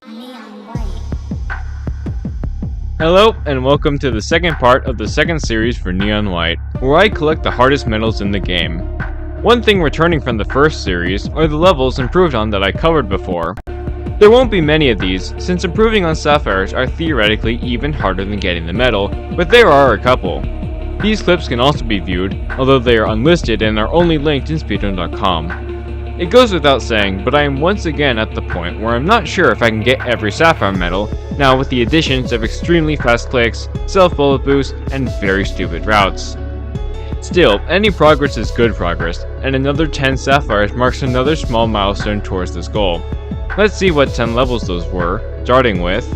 Neon white. Hello, and welcome to the second part of the second series for Neon White, where I collect the hardest medals in the game. One thing returning from the first series are the levels improved on that I covered before. There won't be many of these, since improving on Sapphires are theoretically even harder than getting the medal, but there are a couple. These clips can also be viewed, although they are unlisted and are only linked in speedrun.com. It goes without saying, but I am once again at the point where I'm not sure if I can get every Sapphire medal, now with the additions of extremely fast clicks, self-bullet boost, and very stupid routes. Still, any progress is good progress, and another 10 Sapphires marks another small milestone towards this goal. Let's see what 10 levels those were, starting with...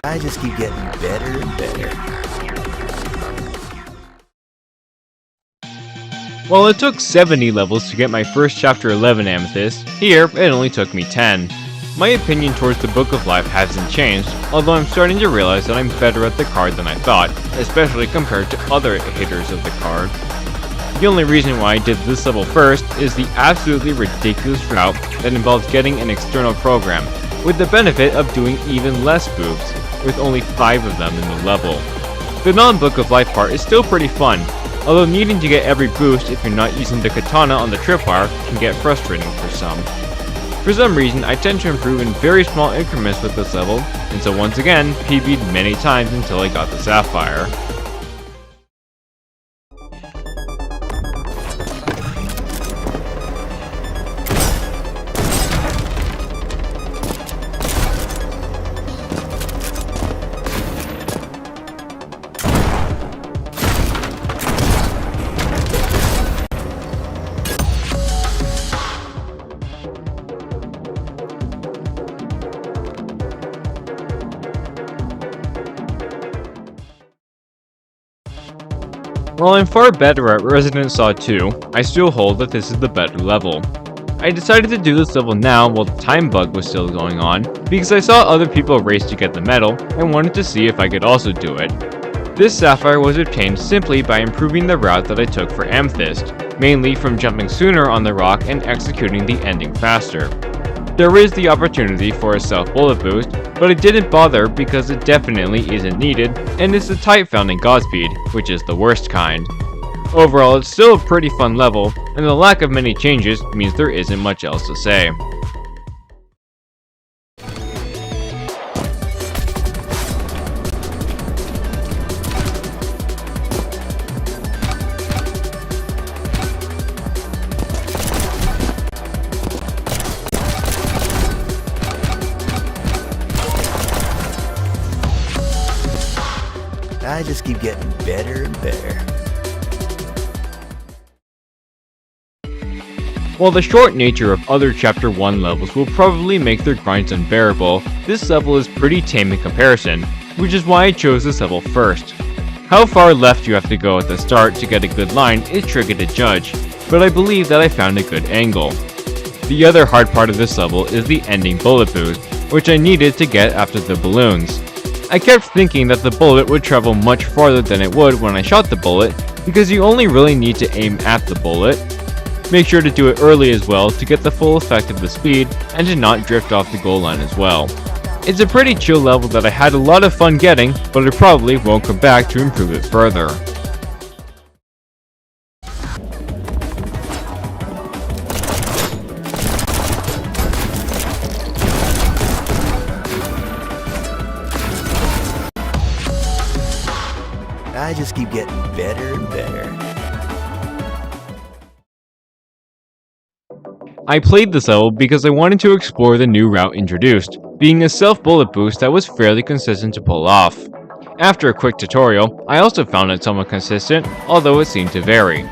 I just keep getting better and better. While it took 70 levels to get my first Chapter 11 Amethyst, here it only took me 10. My opinion towards the Book of Life hasn't changed, although I'm starting to realize that I'm better at the card than I thought, especially compared to other haters of the card. The only reason why I did this level first is the absolutely ridiculous route that involves getting an external program, with the benefit of doing even less boobs, with only 5 of them in the level. The non-Book of Life part is still pretty fun, although needing to get every boost if you're not using the katana on the tripwire can get frustrating for some. For some reason, I tend to improve in very small increments with this level, and so once again, PB'd many times until I got the Sapphire. While I'm far better at Resident Saw 2, I still hold that this is the better level. I decided to do this level now while the time bug was still going on, because I saw other people race to get the medal and wanted to see if I could also do it. This Sapphire was obtained simply by improving the route that I took for Amethyst, mainly from jumping sooner on the rock and executing the ending faster. There is the opportunity for a self-bullet boost, but I didn't bother because it definitely isn't needed, and it's the type found in Godspeed, which is the worst kind. Overall, it's still a pretty fun level, and the lack of many changes means there isn't much else to say. I just keep getting better and better. While the short nature of other Chapter 1 levels will probably make their grinds unbearable, this level is pretty tame in comparison, which is why I chose this level first. How far left you have to go at the start to get a good line is tricky to judge, but I believe that I found a good angle. The other hard part of this level is the ending bullet boost, which I needed to get after the balloons. I kept thinking that the bullet would travel much farther than it would when I shot the bullet, because you only really need to aim at the bullet. Make sure to do it early as well to get the full effect of the speed, and to not drift off the goal line as well. It's a pretty chill level that I had a lot of fun getting, but I probably won't come back to improve it further. I just keep getting better and better. I played this level because I wanted to explore the new route introduced, being a self-bullet boost that was fairly consistent to pull off. After a quick tutorial, I also found it somewhat consistent, although it seemed to vary.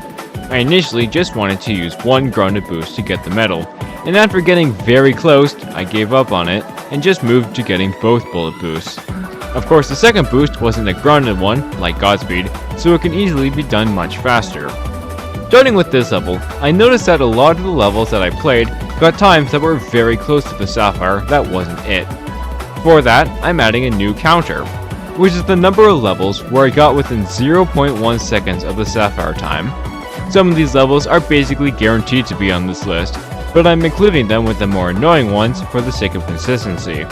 I initially just wanted to use one grounded boost to get the medal, and after getting very close, I gave up on it and just moved to getting both bullet boosts. Of course, the second boost wasn't a grounded one, like Godspeed, so it can easily be done much faster. Starting with this level, I noticed that a lot of the levels that I played got times that were very close to the Sapphire that wasn't it. For that, I'm adding a new counter, which is the number of levels where I got within 0.1 seconds of the Sapphire time. Some of these levels are basically guaranteed to be on this list, but I'm including them with the more annoying ones for the sake of consistency.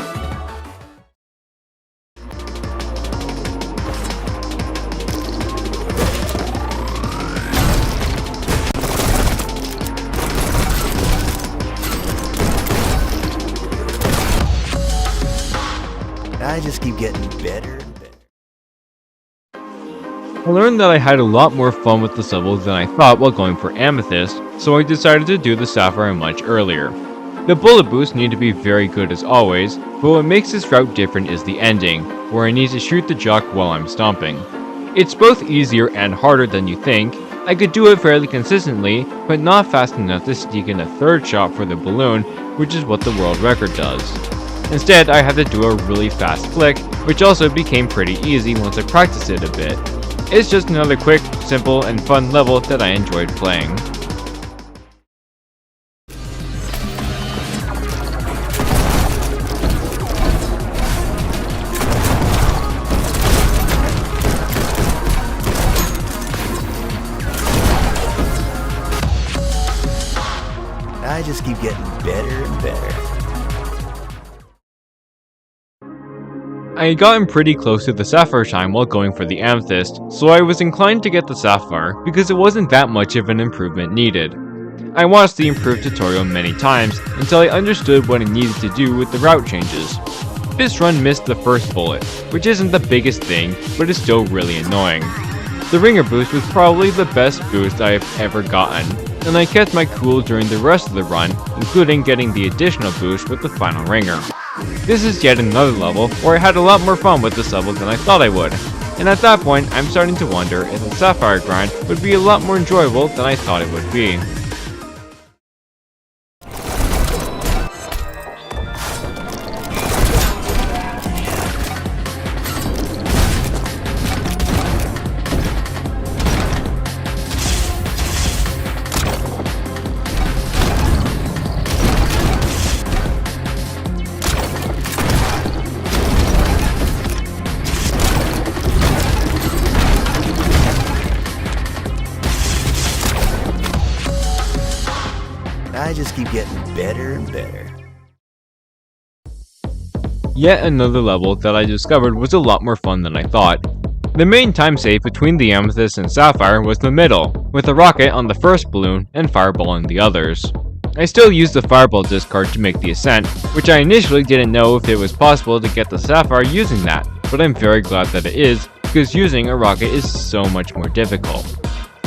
I just keep getting better and better. I learned that I had a lot more fun with this level than I thought while going for Amethyst, so I decided to do the Sapphire much earlier. The bullet boosts need to be very good as always, but what makes this route different is the ending, where I need to shoot the jock while I'm stomping. It's both easier and harder than you think. I could do it fairly consistently, but not fast enough to sneak in a third shot for the balloon, which is what the world record does. Instead, I had to do a really fast flick, which also became pretty easy once I practiced it a bit. It's just another quick, simple, and fun level that I enjoyed playing. I just keep getting better and better. I had gotten pretty close to the Sapphire time while going for the Amethyst, so I was inclined to get the Sapphire because it wasn't that much of an improvement needed. I watched the improved tutorial many times until I understood what it needed to do with the route changes. This run missed the first bullet, which isn't the biggest thing, but is still really annoying. The Ringer boost was probably the best boost I have ever gotten, and I kept my cool during the rest of the run, including getting the additional boost with the final Ringer. This is yet another level where I had a lot more fun with this level than I thought I would, and at that point I'm starting to wonder if the Sapphire grind would be a lot more enjoyable than I thought it would be. I just keep getting better and better. Yet another level that I discovered was a lot more fun than I thought. The main time save between the Amethyst and Sapphire was the middle, with a rocket on the first balloon and Fireball on the others. I still used the Fireball discard to make the ascent, which I initially didn't know if it was possible to get the Sapphire using that, but I'm very glad that it is, because using a rocket is so much more difficult.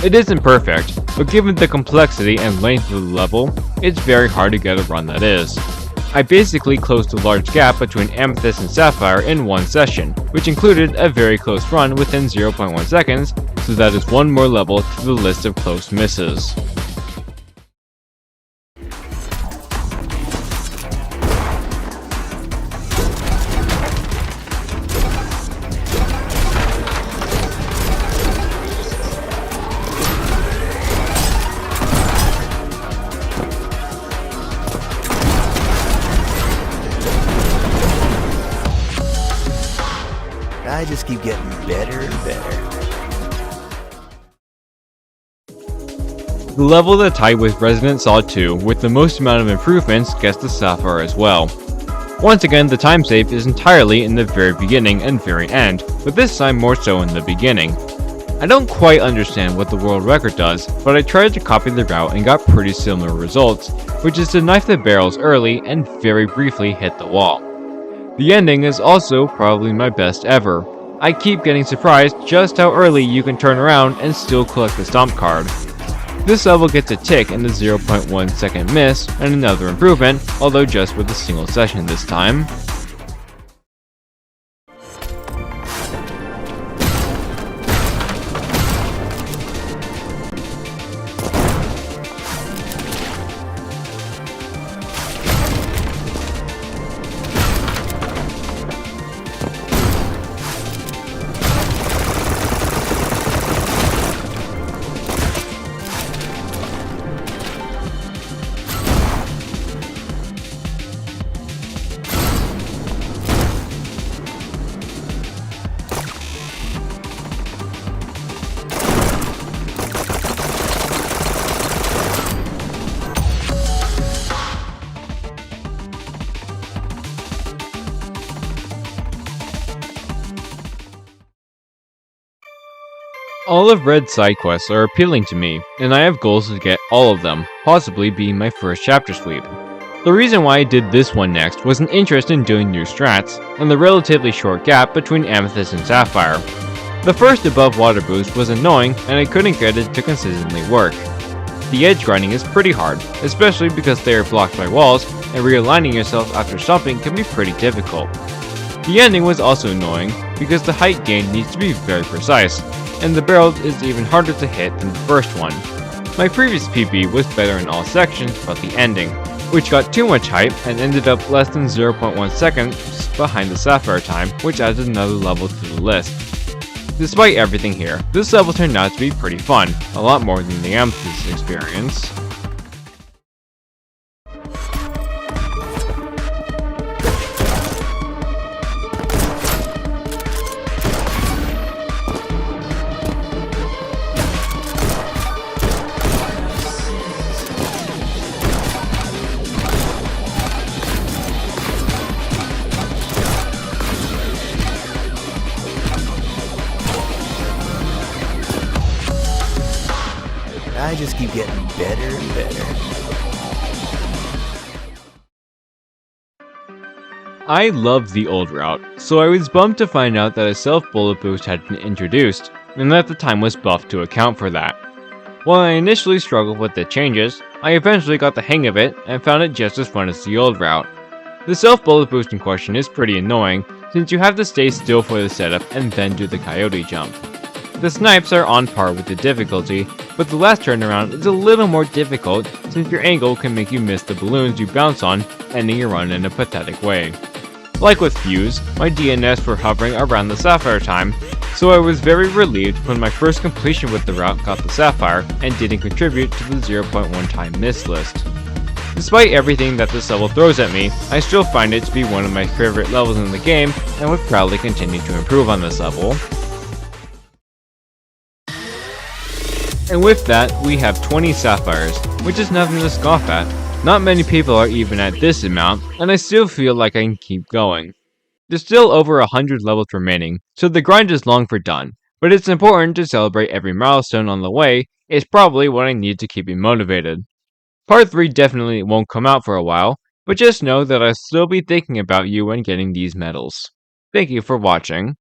It isn't perfect, but given the complexity and length of the level, it's very hard to get a run that is. I basically closed a large gap between Amethyst and Sapphire in one session, which included a very close run within 0.1 seconds, so that is one more level to the list of close misses. I just keep getting better and better. The level that tied with Resident Saw 2 with the most amount of improvements gets the Sapphire as well. Once again, the time save is entirely in the very beginning and very end, but this time more so in the beginning. I don't quite understand what the world record does, but I tried to copy the route and got pretty similar results, which is to knife the barrels early and very briefly hit the wall. The ending is also probably my best ever. I keep getting surprised just how early you can turn around and still collect the Stomp card. This level gets a tick in the 0.1 second miss and another improvement, although just with a single session this time. All of Red's side quests are appealing to me, and I have goals to get all of them, possibly being my first chapter sweep. The reason why I did this one next was an interest in doing new strats, and the relatively short gap between Amethyst and Sapphire. The first above water boost was annoying, and I couldn't get it to consistently work. The edge grinding is pretty hard, especially because they are blocked by walls, and realigning yourself after stomping can be pretty difficult. The ending was also annoying, because the height gain needs to be very precise, and the barrel is even harder to hit than the first one. My previous PB was better in all sections but the ending, which got too much hype and ended up less than 0.1 seconds behind the Sapphire time, which added another level to the list. Despite everything here, this level turned out to be pretty fun, a lot more than the Amethyst experience. I just keep getting better and better. I loved the old route, so I was bummed to find out that a self-bullet boost had been introduced, and that the time was buffed to account for that. While I initially struggled with the changes, I eventually got the hang of it and found it just as fun as the old route. The self-bullet boost in question is pretty annoying, since you have to stay still for the setup and then do the coyote jump. The snipes are on par with the difficulty, but the last turnaround is a little more difficult since your angle can make you miss the balloons you bounce on, ending your run in a pathetic way. Like with Fuse, my DNS were hovering around the Sapphire time, so I was very relieved when my first completion with the route got the Sapphire and didn't contribute to the 0.1 time miss list. Despite everything that this level throws at me, I still find it to be one of my favorite levels in the game and would proudly continue to improve on this level. And with that, we have 20 Sapphires, which is nothing to scoff at. Not many people are even at this amount, and I still feel like I can keep going. There's still over 100 levels remaining, so the grind is long for done, but it's important to celebrate every milestone on the way. It's probably what I need to keep me motivated. Part 3 definitely won't come out for a while, but just know that I'll still be thinking about you when getting these medals. Thank you for watching.